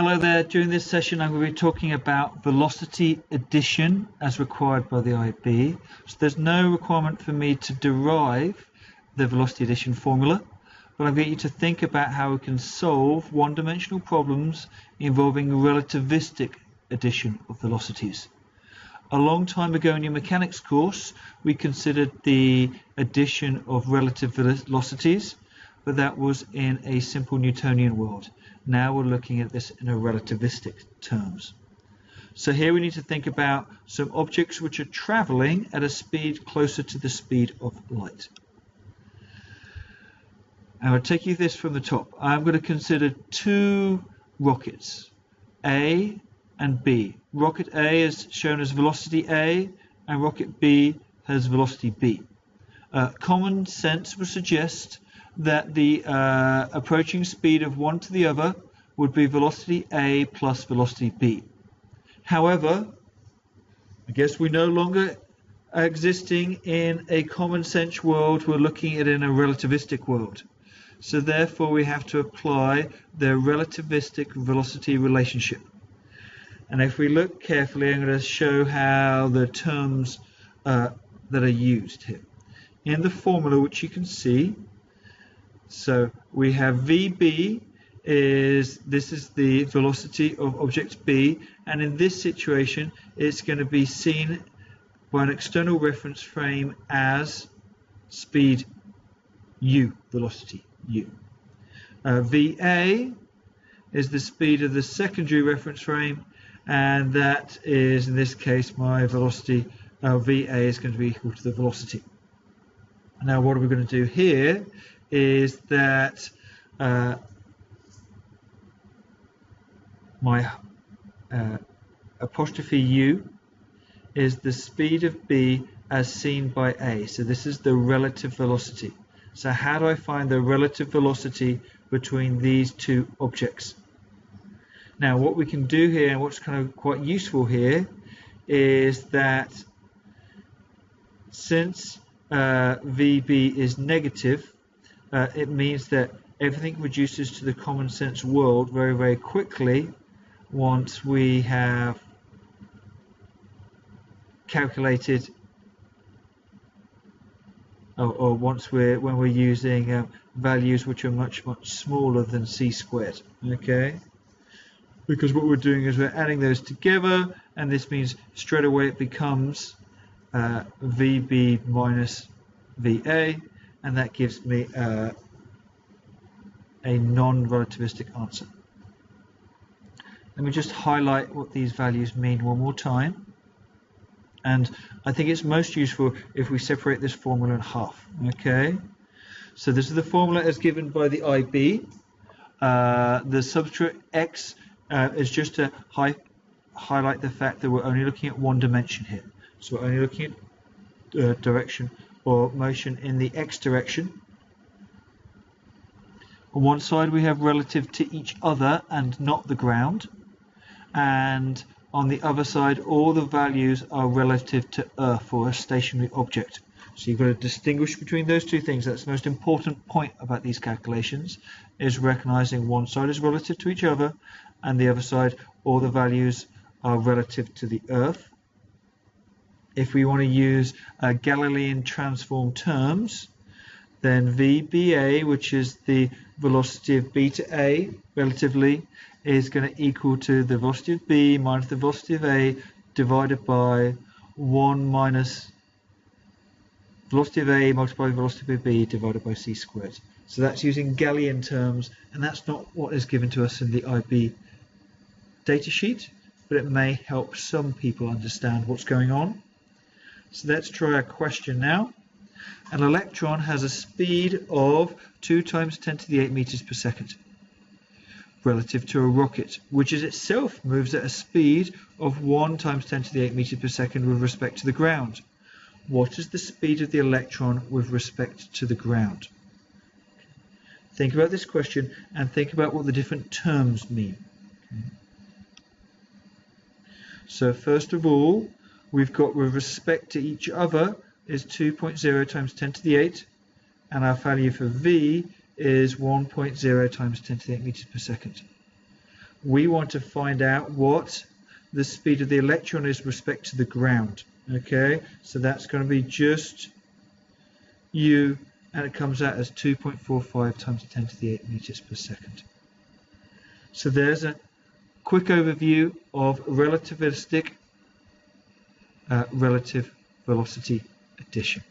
Hello there. During this session I'm going to be talking about velocity addition as required by the IB. So there's no requirement for me to derive the velocity addition formula, but I'm getting you to think about how we can solve one-dimensional problems involving relativistic addition of velocities. A long time ago in your mechanics course we considered the addition of relative velocities, but that was in a simple Newtonian world. Now we're looking at this in a relativistic terms. So here we need to think about some objects which are traveling at a speed closer to the speed of light. And I'll take you this from the top. I'm going to consider two rockets, A and B. Rocket A is shown as velocity A and rocket B has velocity B. Common sense would suggest that the approaching speed of one to the other would be velocity A plus velocity B. However, I guess we're no longer existing in a common sense world, we're looking at it in a relativistic world. So therefore we have to apply the relativistic velocity relationship. And if we look carefully, I'm going to show how the terms that are used here. In the formula, which you can see, so we have VB this is the velocity of object B, and in this situation it's going to be seen by an external reference frame as speed U, velocity U. VA is the speed of the secondary reference frame, and that is in this case my velocity. VA is going to be equal to the velocity. Now what are we going to do here is that my apostrophe U is the speed of B as seen by A. So this is the relative velocity. So how do I find the relative velocity between these two objects? Now what we can do here, and what's kind of quite useful here, is that since VB is negative, it means that everything reduces to the common sense world very, very quickly once we have calculated, or when we're using values which are much smaller than c squared. Okay, because what we're doing is we're adding those together, and this means straight away it becomes VB minus VA, and that gives me a non-relativistic answer. Let me just highlight what these values mean one more time, and I think it's most useful if we separate this formula in half. Okay, so this is the formula as given by the IB. The subscript X is just to highlight the fact that we're only looking at one dimension here. So we're only looking at direction or motion in the X direction. On one side we have relative to each other and not the ground, and on the other side all the values are relative to Earth or a stationary object. So you've got to distinguish between those two things. That's the most important point about these calculations, is recognizing one side is relative to each other and the other side all the values are relative to the Earth. If we want to use Galilean transform terms, then VBA, which is the velocity of B to A relatively, is going to equal to the velocity of B minus the velocity of A divided by 1 minus velocity of A multiplied by velocity of B divided by c squared. So that's using Galilean terms, and that's not what is given to us in the IB datasheet, but it may help some people understand what's going on. So let's try a question now. An electron has a speed of 2 times 10 to the 8 meters per second relative to a rocket, which is itself moves at a speed of 1 times 10 to the 8 meters per second with respect to the ground. What is the speed of the electron with respect to the ground? Think about this question and think about what the different terms mean. Okay. So first of all, we've got with respect to each other is 2.0 times 10 to the 8, and our value for V is 1.0 times 10 to the 8 meters per second. we want to find out what the speed of the electron is with respect to the ground. Okay, so that's going to be just u, and it comes out as 2.45 times 10 to the 8 meters per second. So there's a quick overview of relativistic relative velocity addition.